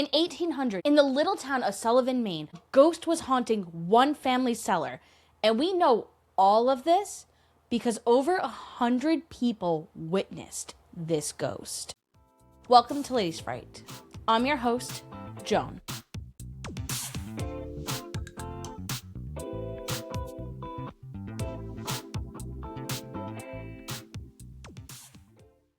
In 1800, in the little town of Sullivan, Maine, a ghost was haunting one family's cellar. And we know all of this because over 100 people witnessed this ghost. Welcome to Ladies Fright. I'm your host, Joan.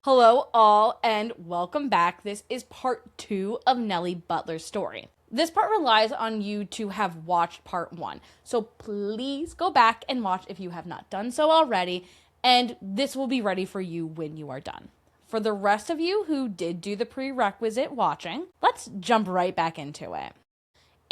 Hello all and welcome back. This is part 2 of Nelly Butler's story. This part relies on you to have watched part 1, so please go back and watch if you have not done so already, and this will be ready for you when you are done. For the rest of you who did do the prerequisite watching, let's jump right back into it.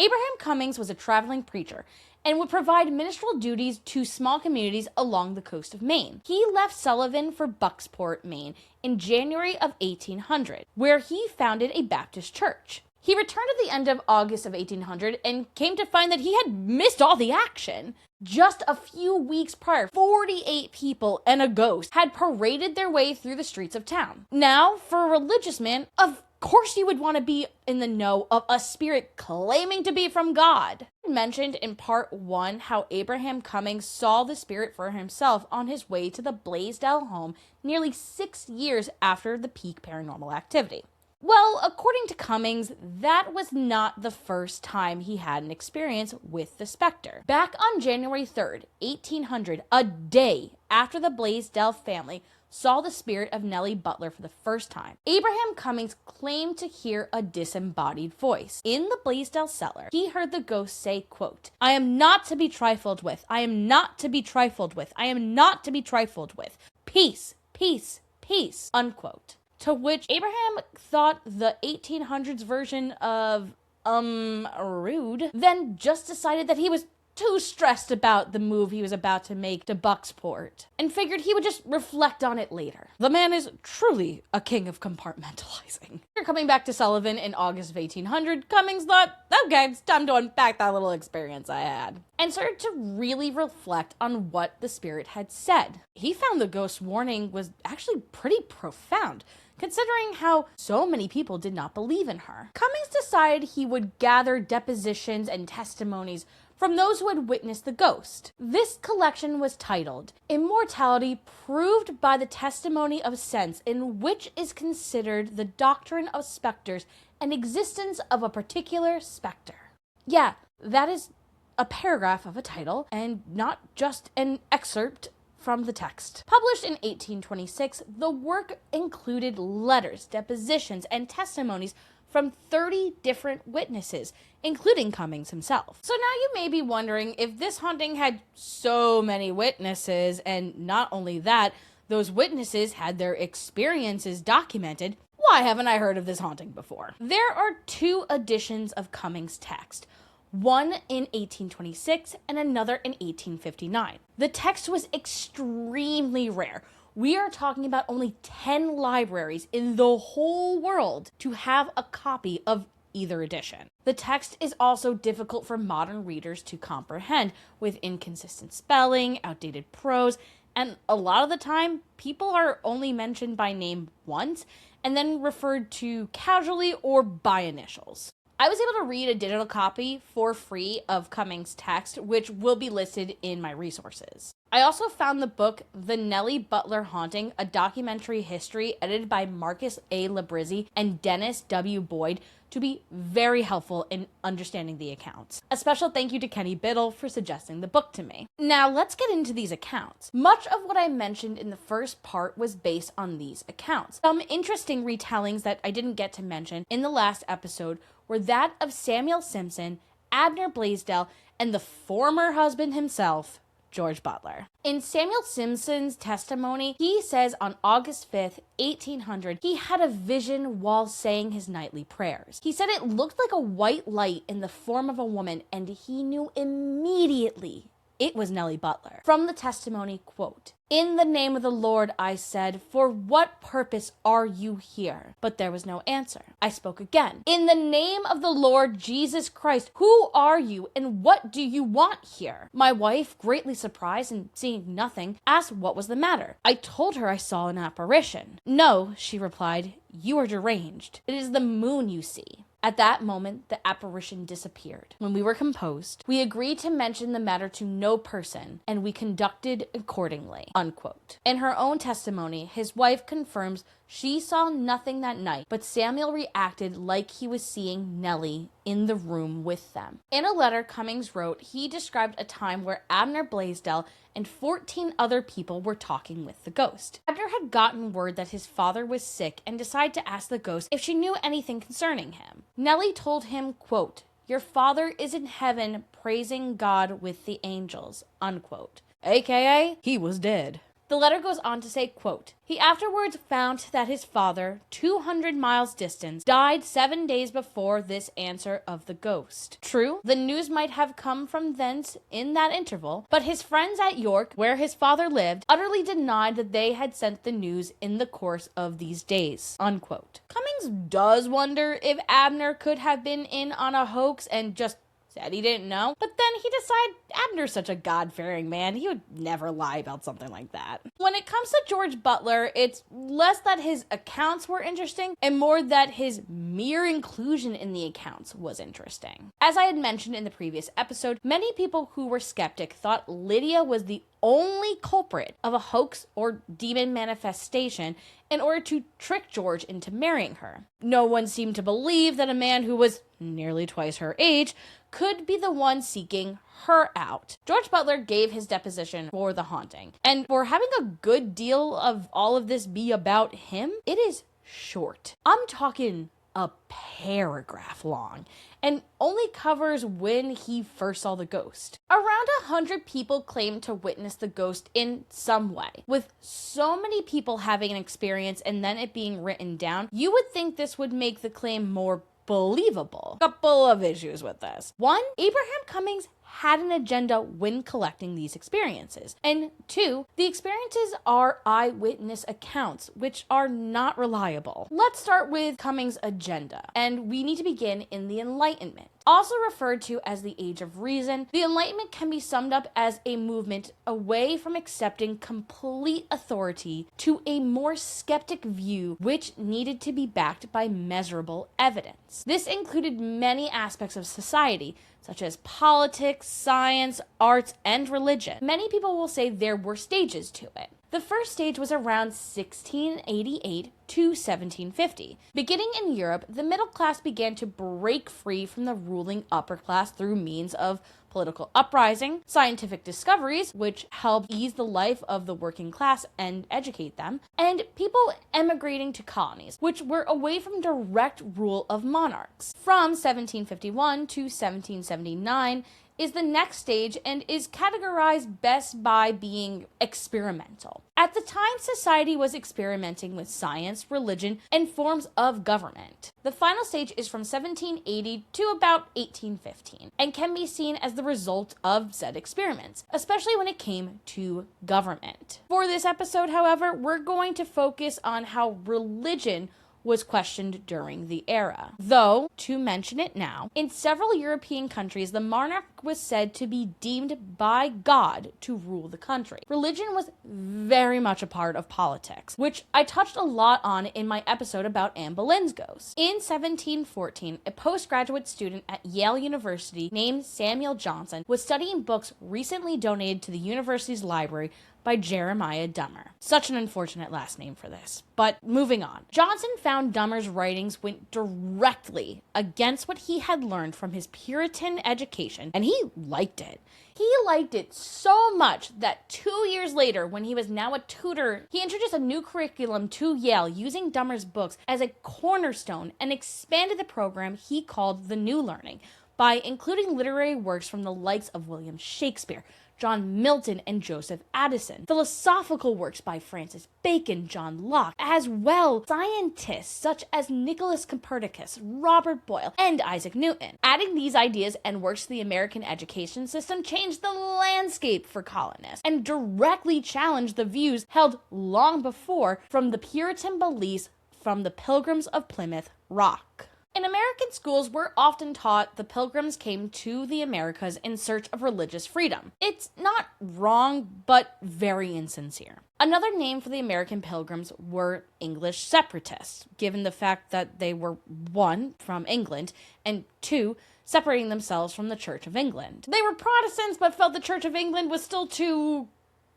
Abraham Cummings was a traveling preacher and would provide ministerial duties to small communities along the coast of Maine. He left Sullivan for Bucksport, Maine in January of 1800, where he founded a Baptist church. He returned at the end of August of 1800 and came to find that he had missed all the action. Just a few weeks prior, 48 people and a ghost had paraded their way through the streets of town. Now, for a religious man, of course you would want to be in the know of a spirit claiming to be from God. I mentioned in part 1 how Abraham Cummings saw the spirit for himself on his way to the Blaisdell home nearly 6 years after the peak paranormal activity. Well, according to Cummings, that was not the first time he had an experience with the specter. Back on January 3rd, 1800, a day after the Blaisdell family saw the spirit of Nelly Butler for the first time, Abraham Cummings claimed to hear a disembodied voice. In the Blaisdell cellar, he heard the ghost say, quote, "I am not to be trifled with. I am not to be trifled with. I am not to be trifled with. Peace, peace, peace," unquote. To which Abraham thought the 1800s version of, rude, then just decided that he was too stressed about the move he was about to make to Bucksport, and figured he would just reflect on it later. The man is truly a king of compartmentalizing. After coming back to Sullivan in August of 1800, Cummings thought, okay, it's time to unpack that little experience I had, and started to really reflect on what the spirit had said. He found the ghost's warning was actually pretty profound, considering how so many people did not believe in her. Cummings decided he would gather depositions and testimonies from those who had witnessed the ghost. This collection was titled Immortality Proved by the Testimony of Sense, in which is considered the doctrine of specters and existence of a particular specter. Yeah, that is a paragraph of a title and not just an excerpt from the text. Published in 1826, the work included letters, depositions, and testimonies from 30 different witnesses, including Cummings himself. So now you may be wondering, if this haunting had so many witnesses, and not only that, those witnesses had their experiences documented, why haven't I heard of this haunting before? There are 2 editions of Cummings' text, one in 1826 and another in 1859. The text was extremely rare. We are talking about only 10 libraries in the whole world to have a copy of either edition. The text is also difficult for modern readers to comprehend, with inconsistent spelling, outdated prose, and a lot of the time, people are only mentioned by name once and then referred to casually or by initials. I was able to read a digital copy for free of Cummings' text, which will be listed in my resources. I also found the book The Nelly Butler Haunting, a documentary history edited by Marcus A. Labrizzi and Dennis W. Boyd, to be very helpful in understanding the accounts. A special thank you to Kenny Biddle for suggesting the book to me. Now let's get into these accounts. Much of what I mentioned in the first part was based on these accounts. Some interesting retellings that I didn't get to mention in the last episode were that of Samuel Simpson, Abner Blaisdell, and the former husband himself, George Butler. In Samuel Simpson's testimony, he says on August 5th, 1800, he had a vision while saying his nightly prayers. He said it looked like a white light in the form of a woman, and he knew immediately it was Nelly Butler. From the testimony, quote, "In the name of the Lord, I said, for what purpose are you here?" But there was no answer. I spoke again. "In the name of the Lord Jesus Christ, who are you and what do you want here?" My wife, greatly surprised and seeing nothing, asked what was the matter. I told her I saw an apparition. "No," she replied, "you are deranged. It is the moon you see." At that moment, the apparition disappeared. When we were composed, we agreed to mention the matter to no person, and we conducted accordingly, unquote. In her own testimony, his wife confirms she saw nothing that night, but Samuel reacted like he was seeing Nelly in the room with them. In a letter Cummings wrote, he described a time where Abner Blaisdell and 14 other people were talking with the ghost. Abner had gotten word that his father was sick and decided to ask the ghost if she knew anything concerning him. Nelly told him, quote, "Your father is in heaven praising God with the angels," unquote. AKA, he was dead. The letter goes on to say, quote, "He afterwards found that his father, 200 miles distant, died 7 days before this answer of the ghost. True, the news might have come from thence in that interval, but his friends at York, where his father lived, utterly denied that they had sent the news in the course of these days," unquote. Cummings does wonder if Abner could have been in on a hoax and just said he didn't know, but then he decided Abner's such a God-fearing man, he would never lie about something like that. When it comes to George Butler, it's less that his accounts were interesting and more that his mere inclusion in the accounts was interesting. As I had mentioned in the previous episode, many people who were skeptic thought Lydia was the only culprit of a hoax or demon manifestation in order to trick George into marrying her. No one seemed to believe that a man who was nearly twice her age could be the one seeking her out. George Butler gave his deposition for the haunting, and for having a good deal of all of this be about him, it is short. I'm talking a paragraph long, and only covers when he first saw the ghost. Around 100 people claimed to witness the ghost in some way. With so many people having an experience and then it being written down, you would think this would make the claim more believable. Couple of issues with this. One, Abraham Cummings had an agenda when collecting these experiences. And two, the experiences are eyewitness accounts, which are not reliable. Let's start with Cummings' agenda, and we need to begin in the Enlightenment. Also referred to as the Age of Reason, the Enlightenment can be summed up as a movement away from accepting complete authority to a more skeptic view which needed to be backed by measurable evidence. This included many aspects of society, such as politics, science, arts, and religion. Many people will say there were stages to it. The first stage was around 1688 to 1750. Beginning in Europe, the middle class began to break free from the ruling upper class through means of political uprising, scientific discoveries, which helped ease the life of the working class and educate them, and people emigrating to colonies, which were away from direct rule of monarchs. From 1751 to 1779, is the next stage and is categorized best by being experimental. At the time, society was experimenting with science, religion, and forms of government. The final stage is from 1780 to about 1815 and can be seen as the result of said experiments, especially when it came to government. For this episode, however, we're going to focus on how religion was questioned during the era. Though, to mention it now, in several European countries, the monarch was said to be deemed by God to rule the country. Religion was very much a part of politics, which I touched a lot on in my episode about Anne Boleyn's ghost. In 1714, a postgraduate student at Yale University named Samuel Johnson was studying books recently donated to the university's library by Jeremiah Dummer. Such an unfortunate last name for this. But moving on. Johnson found Dummer's writings went directly against what he had learned from his Puritan education, and he liked it. He liked it so much that 2 years later, when he was now a tutor, he introduced a new curriculum to Yale using Dummer's books as a cornerstone and expanded the program he called the New Learning by including literary works from the likes of William Shakespeare, John Milton, and Joseph Addison, philosophical works by Francis Bacon, John Locke, as well scientists such as Nicholas Copernicus, Robert Boyle, and Isaac Newton. Adding these ideas and works to the American education system changed the landscape for colonists and directly challenged the views held long before from the Puritan beliefs from the Pilgrims of Plymouth Rock. In American schools, we're often taught the Pilgrims came to the Americas in search of religious freedom. It's not wrong, but very insincere. Another name for the American Pilgrims were English separatists, given the fact that they were, one, from England, and two, separating themselves from the Church of England. They were Protestants, but felt the Church of England was still too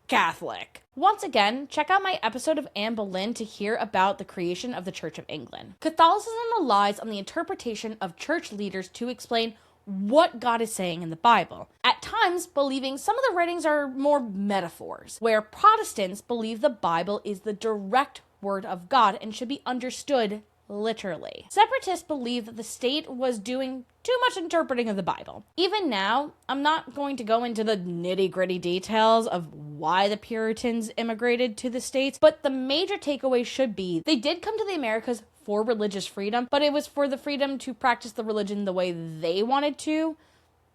Catholic. Once again, check out my episode of Anne Boleyn to hear about the creation of the Church of England. Catholicism relies on the interpretation of church leaders to explain what God is saying in the Bible, at times believing some of the writings are more metaphors, where Protestants believe the Bible is the direct word of God and should be understood literally. Separatists believe that the state was doing too much interpreting of the Bible. Even now, I'm not going to go into the nitty-gritty details of why the Puritans immigrated to the States, but the major takeaway should be they did come to the Americas for religious freedom, but it was for the freedom to practice the religion the way they wanted to,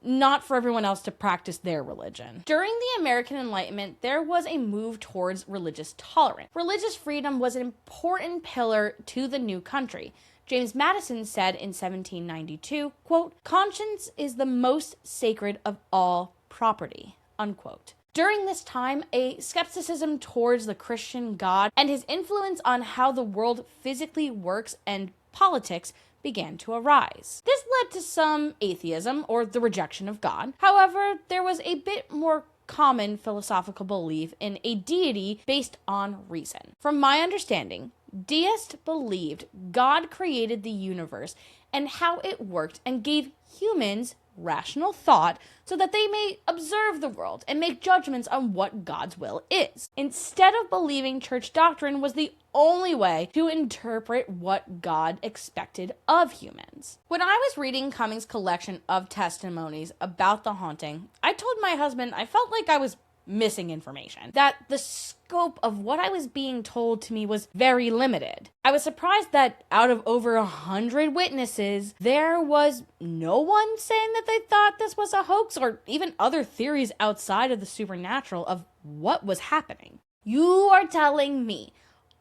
not for everyone else to practice their religion. During the American Enlightenment, there was a move towards religious tolerance. Religious freedom was an important pillar to the new country. James Madison said in 1792, quote, "Conscience is the most sacred of all property," unquote. During this time, a skepticism towards the Christian God and his influence on how the world physically works and politics began to arise. This led to some atheism, or the rejection of God. However, there was a bit more common philosophical belief in a deity based on reason. From my understanding, deists believed God created the universe and how it worked and gave humans rational thought so that they may observe the world and make judgments on what God's will is, instead of believing church doctrine was the only way to interpret what God expected of humans. When I was reading Cummings' collection of testimonies about the haunting, I told my husband I felt like I was missing information, that the scope of what I was being told to me was very limited. I was surprised that out of over 100 witnesses, there was no one saying that they thought this was a hoax or even other theories outside of the supernatural of what was happening. You are telling me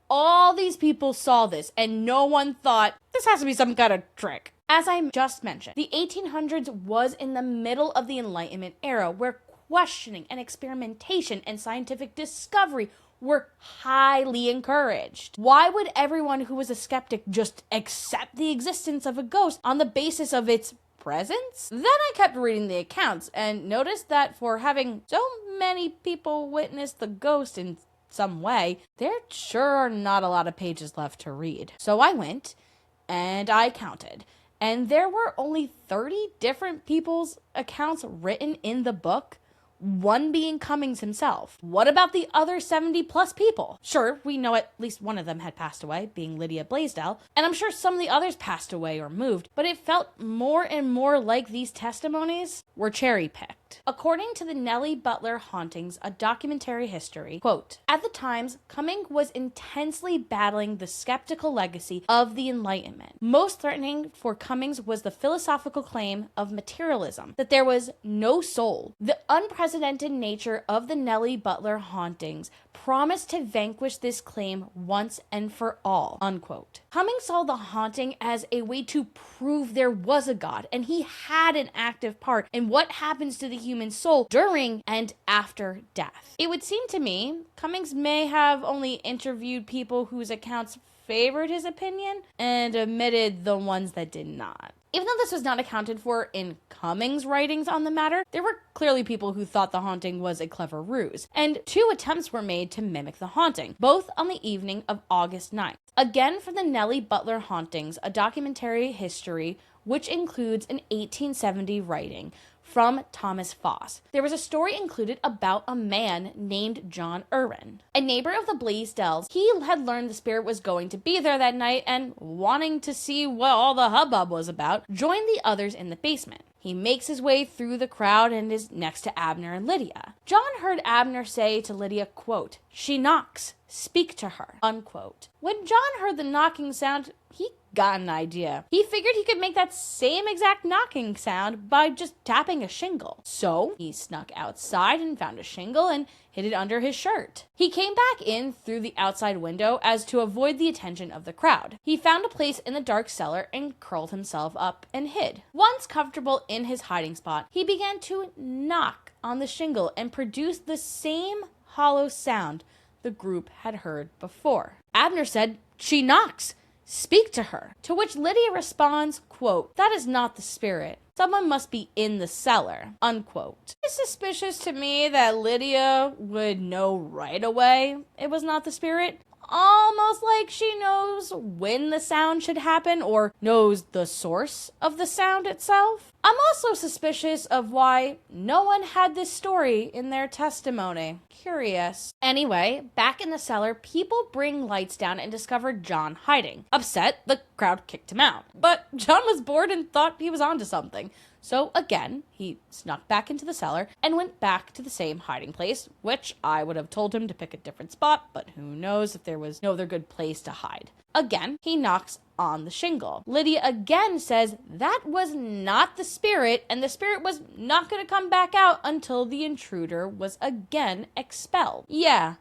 all these people saw this and no one thought this has to be some kind of trick? As I just mentioned, the 1800s was in the middle of the Enlightenment era where questioning and experimentation and scientific discovery were highly encouraged. Why would everyone who was a skeptic just accept the existence of a ghost on the basis of its presence? Then I kept reading the accounts and noticed that for having so many people witness the ghost in some way, there sure are not a lot of pages left to read. So I went and I counted, and there were only 30 different people's accounts written in the book, one being Cummings himself. What about the other 70 plus people? Sure, we know at least one of them had passed away, being Lydia Blaisdell, and I'm sure some of the others passed away or moved, but it felt more and more like these testimonies were cherry-picked. According to the Nelly Butler Hauntings, a documentary history, quote, "At the times, Cummings was intensely battling the skeptical legacy of the Enlightenment. Most threatening for Cummings was the philosophical claim of materialism, that there was no soul. The unprecedented nature of the Nelly Butler hauntings promised to vanquish this claim once and for all," unquote. Cummings saw the haunting as a way to prove there was a God, and he had an active part in what happens to the human soul during and after death. It would seem to me Cummings may have only interviewed people whose accounts favored his opinion and omitted the ones that did not. Even though this was not accounted for in Cummings' writings on the matter, there were clearly people who thought the haunting was a clever ruse, and 2 attempts were made to mimic the haunting, both on the evening of August 9th. Again, for the Nelly Butler Hauntings, a documentary history which includes an 1870 writing from Thomas Foss. There was a story included about a man named John Irwin. A neighbor of the Blaisdells, he had learned the spirit was going to be there that night and, wanting to see what all the hubbub was about, joined the others in the basement. He makes his way through the crowd and is next to Abner and Lydia. John heard Abner say to Lydia, quote, "She knocks. Speak to her," unquote. When John heard the knocking sound, he got an idea. He figured he could make that same exact knocking sound by just tapping a shingle. So he snuck outside and found a shingle and hid it under his shirt. He came back in through the outside window as to avoid the attention of the crowd. He found a place in the dark cellar and curled himself up and hid. Once comfortable in his hiding spot, he began to knock on the shingle and produce the same hollow sound the group had heard before. Abner said, "She knocks. Speak to her." To which Lydia responds, quote, "That is not the spirit. Someone must be in the cellar," unquote. It's suspicious to me that Lydia would know right away it was not the spirit. Almost like she knows when the sound should happen or knows the source of the sound itself. I'm also suspicious of why no one had this story in their testimony. Curious. Anyway, back in the cellar, people bring lights down and discover John hiding. Upset, the crowd kicked him out. But John was bored and thought he was onto something. So again, he snuck back into the cellar and went back to the same hiding place, which I would have told him to pick a different spot, but who knows if there was no other good place to hide. Again, he knocks on the shingle. Lydia again says that was not the spirit, and the spirit was not going to come back out until the intruder was again expelled. Yeah,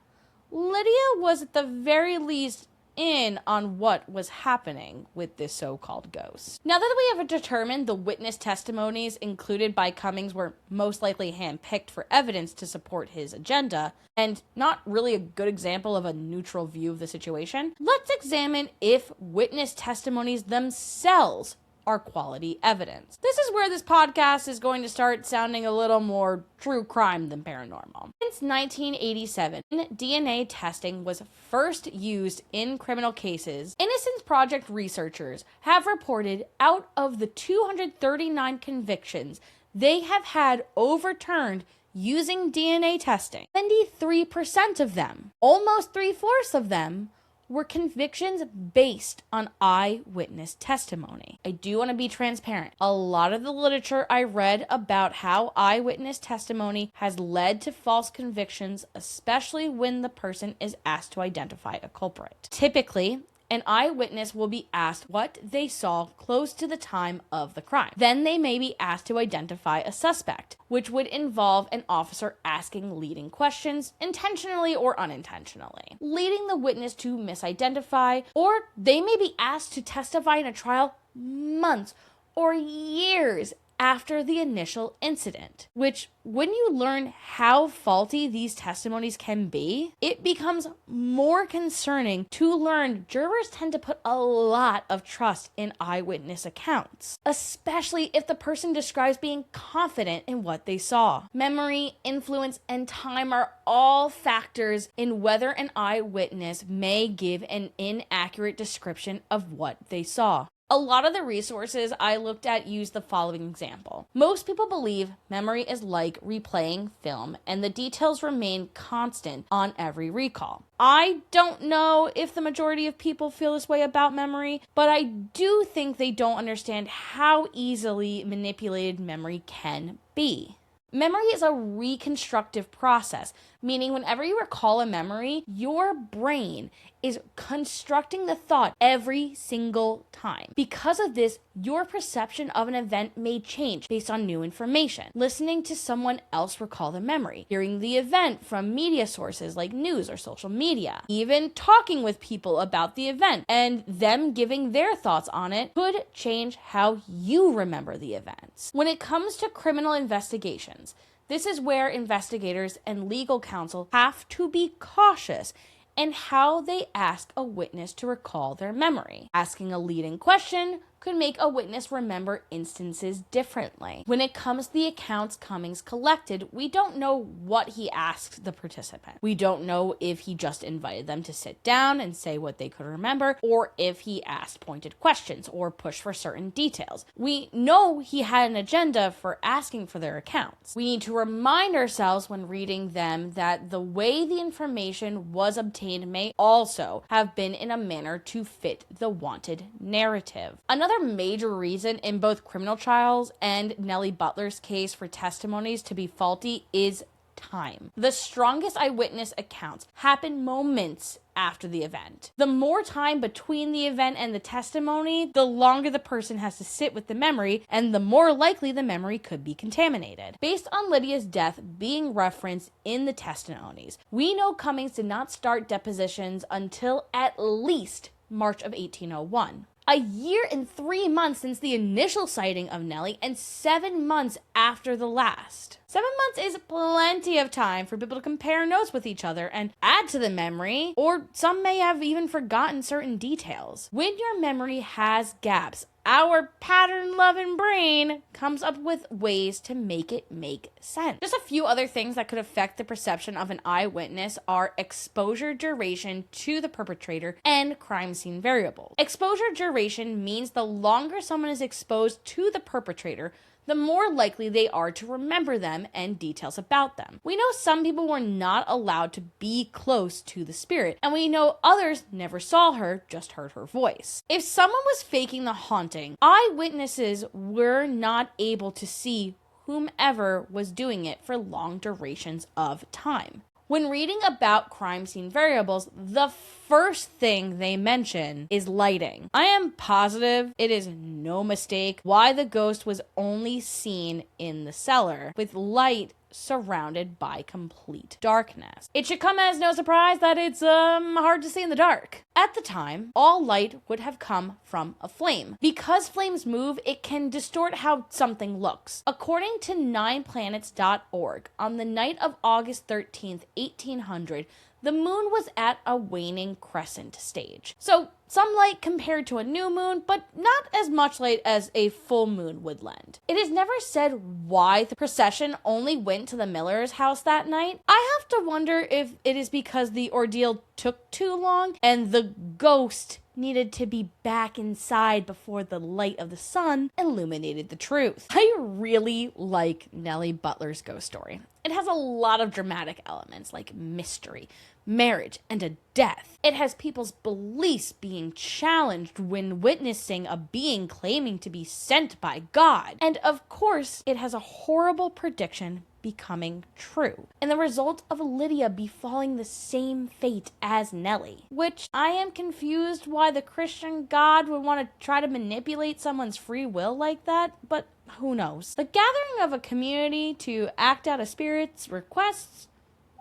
Lydia was at the very least in on what was happening with this so-called ghost. Now that we have determined the witness testimonies included by Cummings were most likely handpicked for evidence to support his agenda, and not really a good example of a neutral view of the situation, let's examine if witness testimonies themselves are quality evidence. This is where this podcast is going to start sounding a little more true crime than paranormal. Since 1987, DNA testing was first used in criminal cases. Innocence Project researchers have reported out of the 239 convictions they have had overturned using DNA testing, 73% of them, almost 3/4 of them, were convictions based on eyewitness testimony. I do want to be transparent. A lot of the literature I read about how eyewitness testimony has led to false convictions, especially when the person is asked to identify a culprit. Typically, an eyewitness will be asked what they saw close to the time of the crime. Then they may be asked to identify a suspect, which would involve an officer asking leading questions, intentionally or unintentionally, leading the witness to misidentify, or they may be asked to testify in a trial months or years after the initial incident, which, when you learn how faulty these testimonies can be, it becomes more concerning to learn jurors tend to put a lot of trust in eyewitness accounts, especially if the person describes being confident in what they saw. Memory, influence, and time are all factors in whether an eyewitness may give an inaccurate description of what they saw. A lot of the resources I looked at use the following example. Most people believe memory is like replaying film and the details remain constant on every recall. I don't know if the majority of people feel this way about memory, but I do think they don't understand how easily manipulated memory can be. Memory is a reconstructive process, meaning whenever you recall a memory, your brain is constructing the thought every single time. Because of this, your perception of an event may change based on new information. Listening to someone else recall the memory, hearing the event from media sources like news or social media, even talking with people about the event and them giving their thoughts on it could change how you remember the events. When it comes to criminal investigations, this is where investigators and legal counsel have to be cautious in how they ask a witness to recall their memory. Asking a leading question could make a witness remember instances differently. When it comes to the accounts Cummings collected, we don't know what he asked the participant. We don't know if he just invited them to sit down and say what they could remember, or if he asked pointed questions or pushed for certain details. We know he had an agenda for asking for their accounts. We need to remind ourselves when reading them that the way the information was obtained may also have been in a manner to fit the wanted narrative. Another major reason in both criminal trials and Nelly Butler's case for testimonies to be faulty is time. The strongest eyewitness accounts happen moments after the event. The more time between the event and the testimony, the longer the person has to sit with the memory, and the more likely the memory could be contaminated. Based on Lydia's death being referenced in the testimonies, we know Cummings did not start depositions until at least March of 1801. A year and 3 months since the initial sighting of Nelly, and 7 months after the last. 7 months is plenty of time for people to compare notes with each other and add to the memory, or some may have even forgotten certain details. When your memory has gaps, our pattern-loving brain comes up with ways to make it make sense. Just a few other things that could affect the perception of an eyewitness are exposure duration to the perpetrator and crime scene variables. Exposure duration means the longer someone is exposed to the perpetrator, the more likely they are to remember them and details about them. We know some people were not allowed to be close to the spirit, and we know others never saw her, just heard her voice. If someone was faking the haunting, eyewitnesses were not able to see whomever was doing it for long durations of time. When reading about crime scene variables, the first thing they mention is lighting. I am positive it is no mistake why the ghost was only seen in the cellar, with light surrounded by complete darkness. It should come as no surprise that it's hard to see in the dark. At the time, all light would have come from a flame. Because flames move, it can distort how something looks. According to 9planets.org, on the night of August 13th, 1800, the moon was at a waning crescent stage. So some light compared to a new moon, but not as much light as a full moon would lend. It is never said why the procession only went to the Miller's house that night. I have to wonder if it is because the ordeal took too long and the ghost needed to be back inside before the light of the sun illuminated the truth. I really like Nelly Butler's ghost story. It has a lot of dramatic elements like mystery, marriage, and a death. It has people's beliefs being challenged when witnessing a being claiming to be sent by God. And of course, it has a horrible prediction becoming true, and the result of Lydia befalling the same fate as Nelly, which I am confused why the Christian God would want to try to manipulate someone's free will like that, but who knows. The gathering of a community to act out a spirit's requests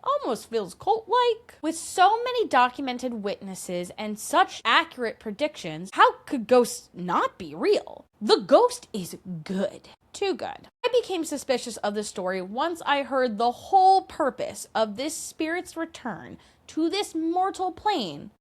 almost feels cult-like. With so many documented witnesses and such accurate predictions, how could ghosts not be real? The ghost is good. Too good. I became suspicious of the story once I heard the whole purpose of this spirit's return to this mortal plane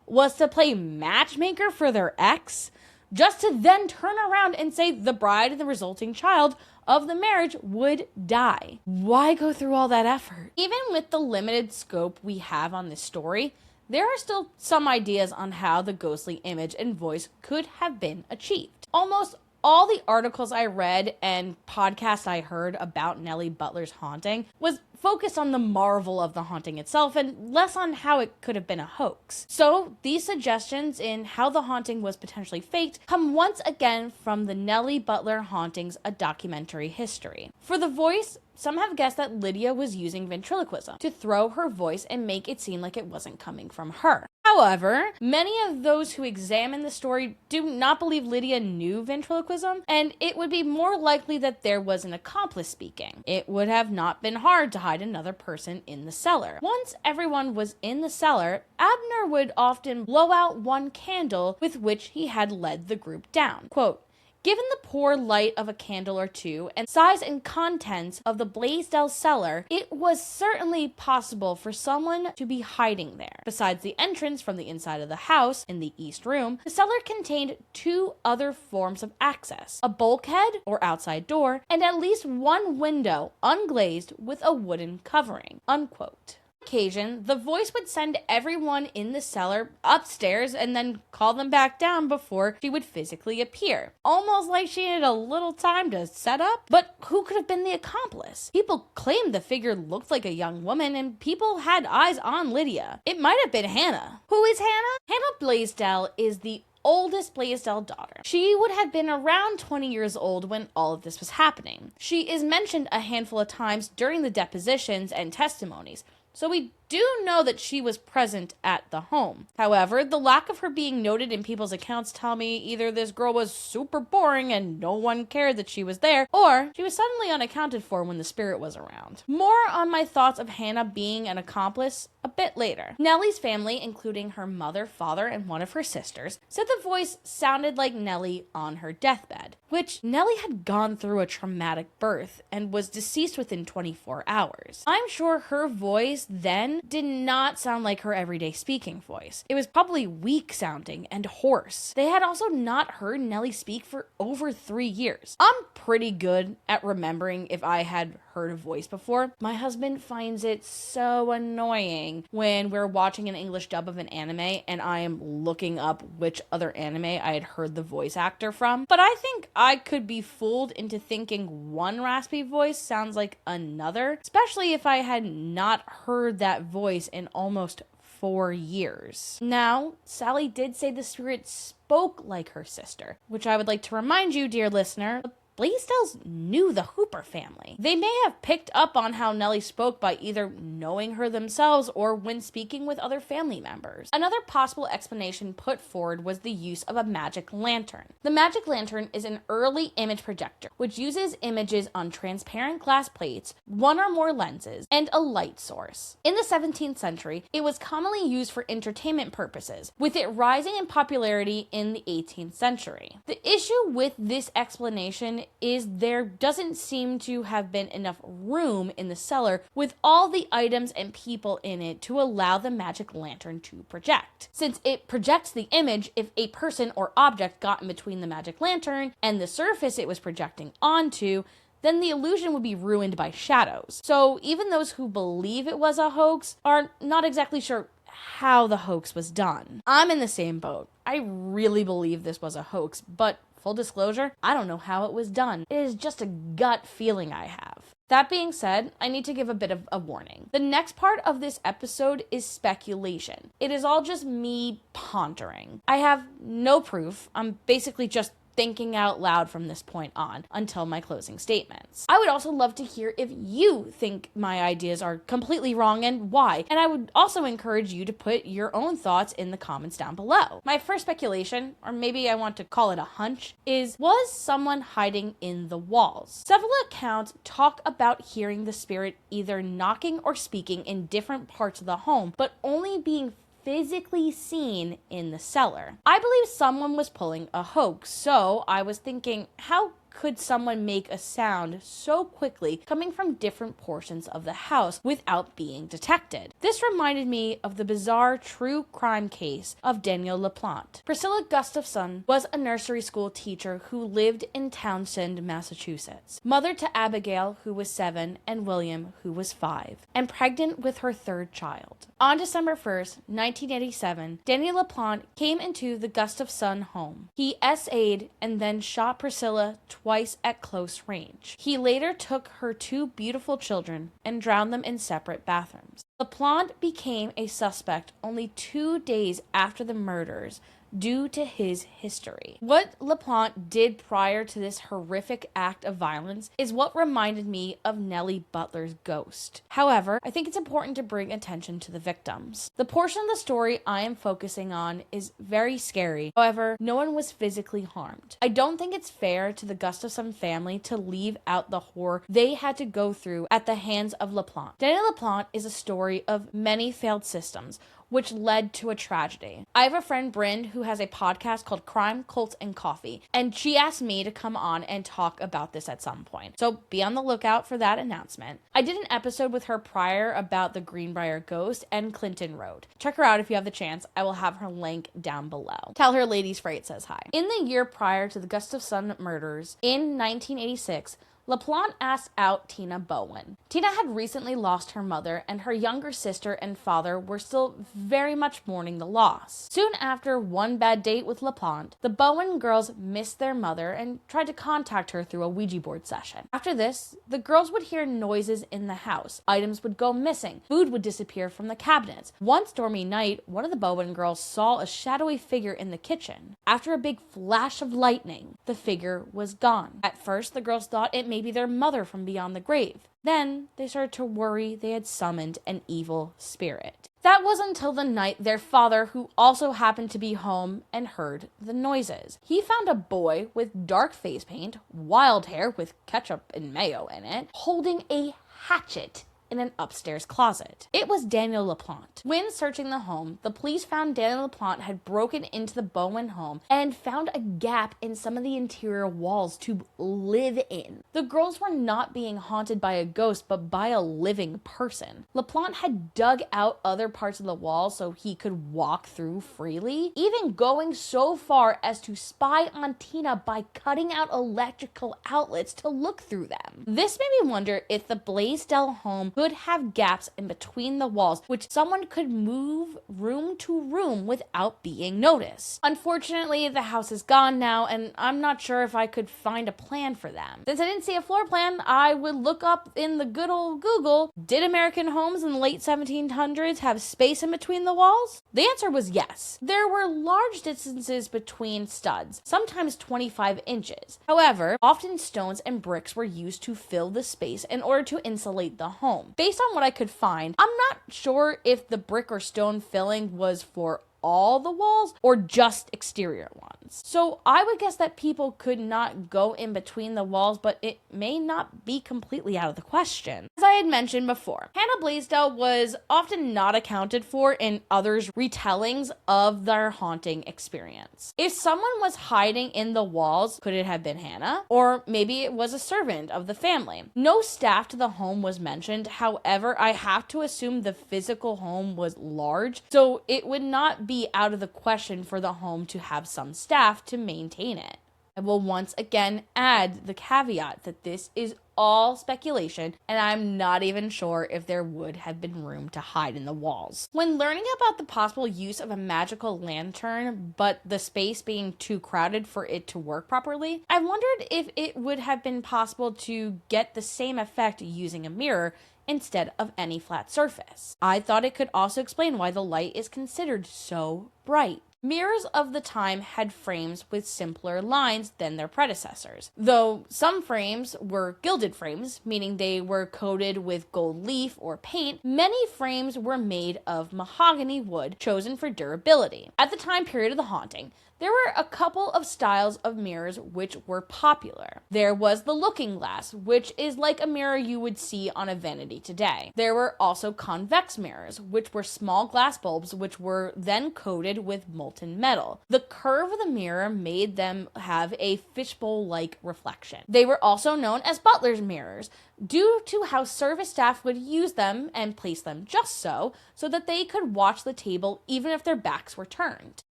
was to play matchmaker for their ex, just to then turn around and say the bride and the resulting child of the marriage would die. Why go through all that effort? Even with the limited scope we have on this story, there are still some ideas on how the ghostly image and voice could have been achieved. Almost all the articles I read and podcasts I heard about Nelly Butler's haunting was focused on the marvel of the haunting itself and less on how it could have been a hoax. So these suggestions in how the haunting was potentially faked come once again from the Nelly Butler Hauntings, a documentary history. For the voice, some have guessed that Lydia was using ventriloquism to throw her voice and make it seem like it wasn't coming from her. However, many of those who examine the story do not believe Lydia knew ventriloquism, and it would be more likely that there was an accomplice speaking. It would have not been hard to hide another person in the cellar. Once everyone was in the cellar, Abner would often blow out one candle with which he had led the group down. Quote, "Given the poor light of a candle or two and size and contents of the Blaisdell cellar, it was certainly possible for someone to be hiding there. Besides the entrance from the inside of the house in the east room, the cellar contained two other forms of access, a bulkhead or outside door, and at least one window unglazed with a wooden covering." Unquote. Occasion, the voice would send everyone in the cellar upstairs and then call them back down before she would physically appear. Almost like she had a little time to set up. But who could have been the accomplice? People claimed the figure looked like a young woman, and people had eyes on Lydia. It might have been Hannah. Who is Hannah? Hannah Blaisdell is the oldest Blaisdell daughter. She would have been around 20 years old when all of this was happening. She is mentioned a handful of times during the depositions and testimonies, so we do know that she was present at the home. However, the lack of her being noted in people's accounts tell me either this girl was super boring and no one cared that she was there, or she was suddenly unaccounted for when the spirit was around. More on my thoughts of Hannah being an accomplice a bit later. Nelly's family, including her mother, father, and one of her sisters, said the voice sounded like Nelly on her deathbed, which Nelly had gone through a traumatic birth and was deceased within 24 hours. I'm sure her voice then did not sound like her everyday speaking voice. It was probably weak sounding and hoarse. They had also not heard Nelly speak for over 3 years. I'm pretty good at remembering if I had heard a voice before. My husband finds it so annoying when we're watching an English dub of an anime and I am looking up which other anime I had heard the voice actor from. But I think I could be fooled into thinking one raspy voice sounds like another, especially if I had not heard that voice in almost 4 years. Now, Sally did say the spirit spoke like her sister, which I would like to remind you, dear listener, Blaisdells knew the Hooper family. They may have picked up on how Nelly spoke by either knowing her themselves or when speaking with other family members. Another possible explanation put forward was the use of a magic lantern. The magic lantern is an early image projector, which uses images on transparent glass plates, one or more lenses, and a light source. In the 17th century, it was commonly used for entertainment purposes, with it rising in popularity in the 18th century. The issue with this explanation is there doesn't seem to have been enough room in the cellar with all the items and people in it to allow the magic lantern to project. Since it projects the image, if a person or object got in between the magic lantern and the surface it was projecting onto, then the illusion would be ruined by shadows. So even those who believe it was a hoax are not exactly sure how the hoax was done. I'm in the same boat. I really believe this was a hoax, but full disclosure, I don't know how it was done. It is just a gut feeling I have. That being said, I need to give a bit of a warning. The next part of this episode is speculation. It is all just me pondering. I have no proof. I'm basically just thinking out loud from this point on until my closing statements. I would also love to hear if you think my ideas are completely wrong and why. And I would also encourage you to put your own thoughts in the comments down below. My first speculation, or maybe I want to call it a hunch, is was someone hiding in the walls? Several accounts talk about hearing the spirit either knocking or speaking in different parts of the home, but only being physically seen in the cellar. I believe someone was pulling a hoax, so I was thinking, how could someone make a sound so quickly coming from different portions of the house without being detected? This reminded me of the bizarre true crime case of Daniel LaPlante. Priscilla Gustafson was a nursery school teacher who lived in Townsend, Massachusetts, mother to Abigail, who was 7, and William, who was 5, and pregnant with her 3rd child. On December 1st, 1987, Daniel LaPlante came into the Gustafson home. He SA'd and then shot Priscilla twice at close range. He later took her 2 beautiful children and drowned them in separate bathrooms. LaPlante became a suspect only 2 days after the murders due to his history. What LaPlante did prior to this horrific act of violence is what reminded me of Nelly Butler's ghost. However, I think it's important to bring attention to the victims. The portion of the story I am focusing on is very scary. However, no one was physically harmed. I don't think it's fair to the Gustafson family to leave out the horror they had to go through at the hands of LaPlante. Daniel LaPlante is a story of many failed systems, which led to a tragedy. I have a friend, Bryn, who has a podcast called Crime, Cult, and Coffee, and she asked me to come on and talk about this at some point. So be on the lookout for that announcement. I did an episode with her prior about the Greenbrier Ghost and Clinton Road. Check her out if you have the chance. I will have her link down below. Tell her Ladies Fright says hi. In the year prior to the Gustafson murders, in 1986, LaPlante asked out Tina Bowen. Tina had recently lost her mother, and her younger sister and father were still very much mourning the loss. Soon after one bad date with LaPlante, the Bowen girls missed their mother and tried to contact her through a Ouija board session. After this, the girls would hear noises in the house. Items would go missing. Food would disappear from the cabinets. One stormy night, one of the Bowen girls saw a shadowy figure in the kitchen. After a big flash of lightning, the figure was gone. At first, the girls thought it may be their mother from beyond the grave. Then they started to worry they had summoned an evil spirit. That was until the night their father, who also happened to be home and heard the noises. He found a boy with dark face paint, wild hair with ketchup and mayo in it, holding a hatchet in an upstairs closet. It was Daniel LaPlante. When searching the home, the police found Daniel LaPlante had broken into the Bowen home and found a gap in some of the interior walls to live in. The girls were not being haunted by a ghost, but by a living person. LaPlante had dug out other parts of the wall so he could walk through freely, even going so far as to spy on Tina by cutting out electrical outlets to look through them. This made me wonder if the Blaisdell home could have gaps in between the walls, which someone could move room to room without being noticed. Unfortunately, the house is gone now, and I'm not sure if I could find a plan for them. Since I didn't see a floor plan, I would look up in the good old Google, did American homes in the late 1700s have space in between the walls? The answer was yes. There were large distances between studs, sometimes 25 inches. However, often stones and bricks were used to fill the space in order to insulate the home. Based on what I could find, I'm not sure if the brick or stone filling was for all the walls or just exterior ones. So I would guess that people could not go in between the walls, but it may not be completely out of the question. As I had mentioned before, Hannah Blaisdell was often not accounted for in others' retellings of their haunting experience. If someone was hiding in the walls, could it have been Hannah? Or maybe it was a servant of the family. No staff to the home was mentioned. However, I have to assume the physical home was large, so it would not be out of the question for the home to have some staff to maintain it. I will once again add the caveat that this is all speculation, and I'm not even sure if there would have been room to hide in the walls. When learning about the possible use of a magical lantern, but the space being too crowded for it to work properly, I wondered if it would have been possible to get the same effect using a mirror instead of any flat surface. I thought it could also explain why the light is considered so bright. Mirrors of the time had frames with simpler lines than their predecessors. Though some frames were gilded frames, meaning they were coated with gold leaf or paint, many frames were made of mahogany wood chosen for durability. At the time period of the haunting, there were a couple of styles of mirrors which were popular. There was the looking glass, which is like a mirror you would see on a vanity today. There were also convex mirrors, which were small glass bulbs which were then coated with molten metal. The curve of the mirror made them have a fishbowl-like reflection. They were also known as butler's mirrors, due to how service staff would use them and place them just so that they could watch the table even if their backs were turned.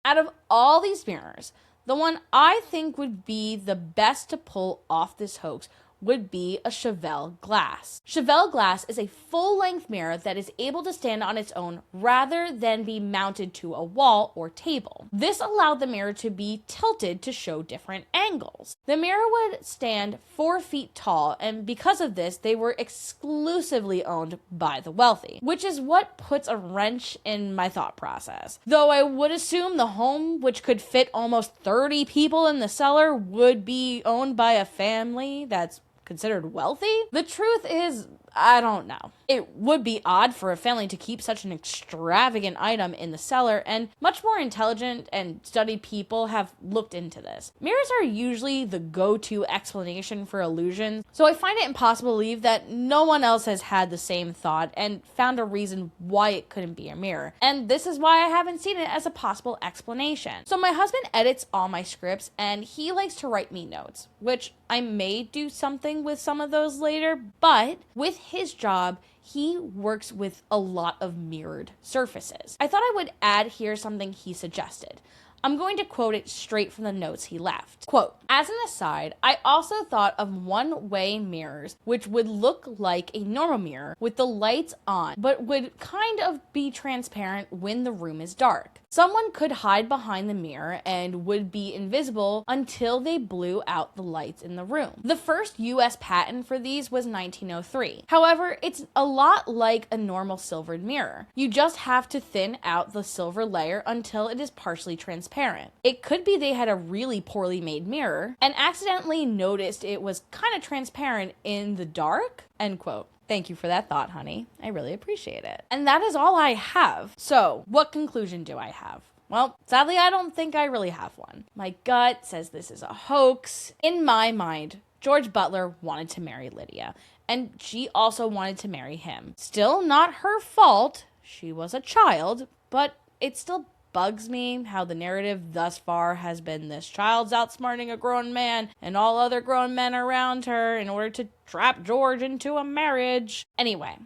Out of all these mirrors, the one I think would be the best to pull off this hoax would be a Chevelle glass. Chevelle glass is a full-length mirror that is able to stand on its own rather than be mounted to a wall or table. This allowed the mirror to be tilted to show different angles. The mirror would stand 4 feet tall, and because of this, they were exclusively owned by the wealthy, which is what puts a wrench in my thought process. Though I would assume the home, which could fit almost 30 people in the cellar, would be owned by a family that's considered wealthy? The truth is, I don't know. It would be odd for a family to keep such an extravagant item in the cellar, and much more intelligent and studied people have looked into this. Mirrors are usually the go-to explanation for illusions, so I find it impossible to believe that no one else has had the same thought and found a reason why it couldn't be a mirror. And this is why I haven't seen it as a possible explanation. So my husband edits all my scripts, and he likes to write me notes, which I may do something with some of those later, but with his job, he works with a lot of mirrored surfaces. I thought I would add here something he suggested. I'm going to quote it straight from the notes he left. Quote, "As an aside, I also thought of one-way mirrors, which would look like a normal mirror with the lights on, but would kind of be transparent when the room is dark. Someone could hide behind the mirror and would be invisible until they blew out the lights in the room. The first US patent for these was 1903. However, it's a lot like a normal silvered mirror. You just have to thin out the silver layer until it is partially transparent. It could be they had a really poorly made mirror and accidentally noticed it was kind of transparent in the dark," end quote. Thank you for that thought, honey. I really appreciate it. And that is all I have. So, what conclusion do I have? Well, sadly, I don't think I really have one. My gut says this is a hoax. In my mind, George Butler wanted to marry Lydia, and she also wanted to marry him. Still not her fault. She was a child, but it still bugs me how the narrative thus far has been this child's outsmarting a grown man and all other grown men around her in order to trap George into a marriage. Anyway,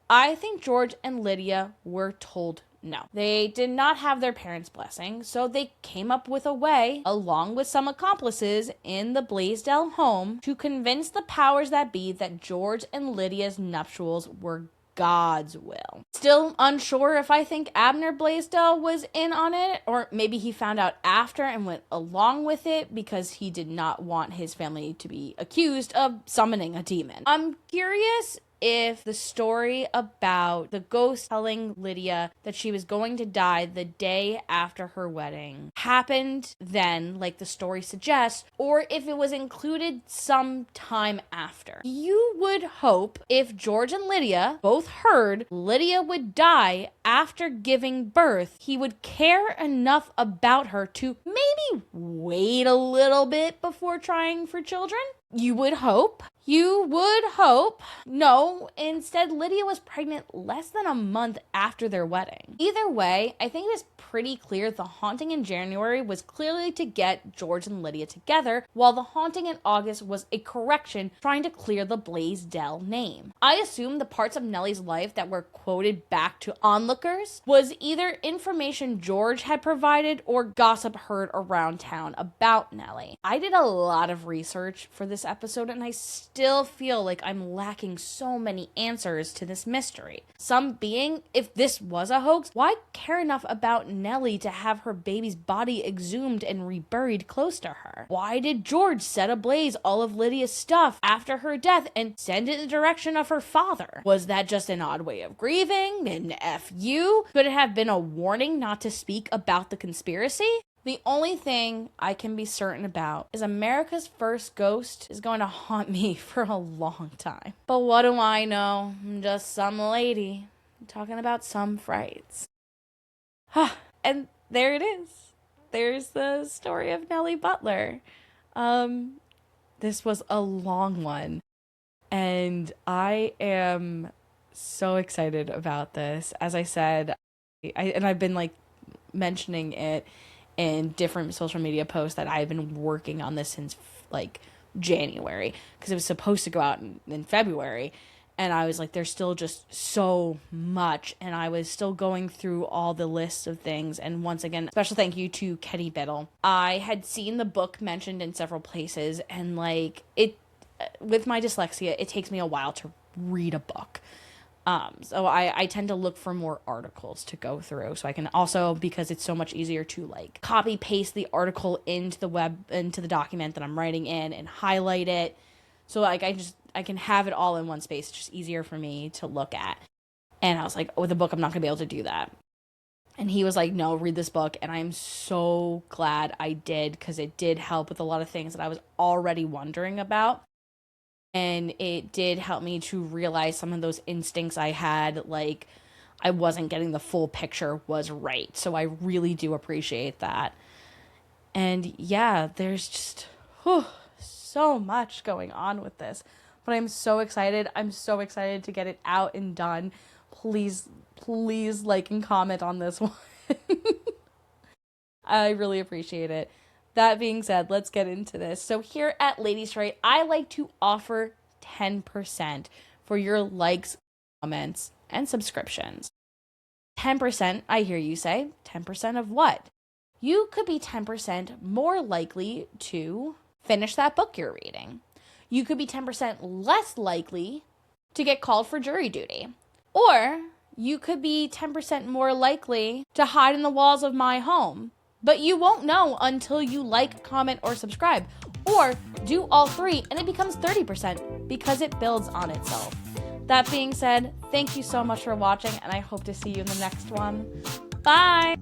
I think George and Lydia were told no. They did not have their parents' blessing, so they came up with a way, along with some accomplices in the Blaisdell home, to convince the powers that be that George and Lydia's nuptials were God's will. Still unsure if I think Abner Blaisdell was in on it, or maybe he found out after and went along with it because he did not want his family to be accused of summoning a demon. I'm curious if the story about the ghost telling Lydia that she was going to die the day after her wedding happened then, like the story suggests, or if it was included some time after. You would hope if George and Lydia both heard Lydia would die after giving birth, he would care enough about her to maybe wait a little bit before trying for children. You would hope. You would hope. No, instead, Lydia was pregnant less than a month after their wedding. Either way, I think it is pretty clear the haunting in January was clearly to get George and Lydia together, while the haunting in August was a correction trying to clear the Blaisdell name. I assume the parts of Nelly's life that were quoted back to onlookers was either information George had provided or gossip heard around town about Nelly. I did a lot of research for this episode, and I still feel like I'm lacking so many answers to this mystery. Some being, if this was a hoax, why care enough about Nelly to have her baby's body exhumed and reburied close to her? Why did George set ablaze all of Lydia's stuff after her death and send it in the direction of her father? Was that just an odd way of grieving? An FU? Could it have been a warning not to speak about the conspiracy? The only thing I can be certain about is America's first ghost is going to haunt me for a long time. But what do I know? I'm just some lady talking about some frights. And there it is. There's the story of Nelly Butler. This was a long one. And I am so excited about this. As I said, I've been like mentioning it in different social media posts that I've been working on this since like January, because it was supposed to go out in February, and I was like, there's still just so much, and I was still going through all the lists of things. And once again, special thank you to Kenny Biddle. I had seen the book mentioned in several places, and like it, with my dyslexia, it takes me a while to read a book. So I tend to look for more articles to go through, so I can also, because it's so much easier to like copy paste the article into the document that I'm writing in and highlight it. So like I can have it all in one space. It's just easier for me to look at. And I was like, with a book, I'm not gonna be able to do that. And he was like, no, read this book. And I'm so glad I did, because it did help with a lot of things that I was already wondering about. And it did help me to realize some of those instincts I had, like I wasn't getting the full picture, was right. So I really do appreciate that. And yeah, there's just so much going on with this. But I'm so excited. I'm so excited to get it out and done. Please like and comment on this one. I really appreciate it. That being said, let's get into this. So here at Ladies Fright, I like to offer 10% for your likes, comments, and subscriptions. 10%, I hear you say. 10% of what? you could be 10% more likely to finish that book you're reading. You could be 10% less likely to get called for jury duty. Or you could be 10% more likely to hide in the walls of my home. But you won't know until you like, comment, or subscribe. Or do all three and it becomes 30% because it builds on itself. That being said, thank you so much for watching and I hope to see you in the next one. Bye!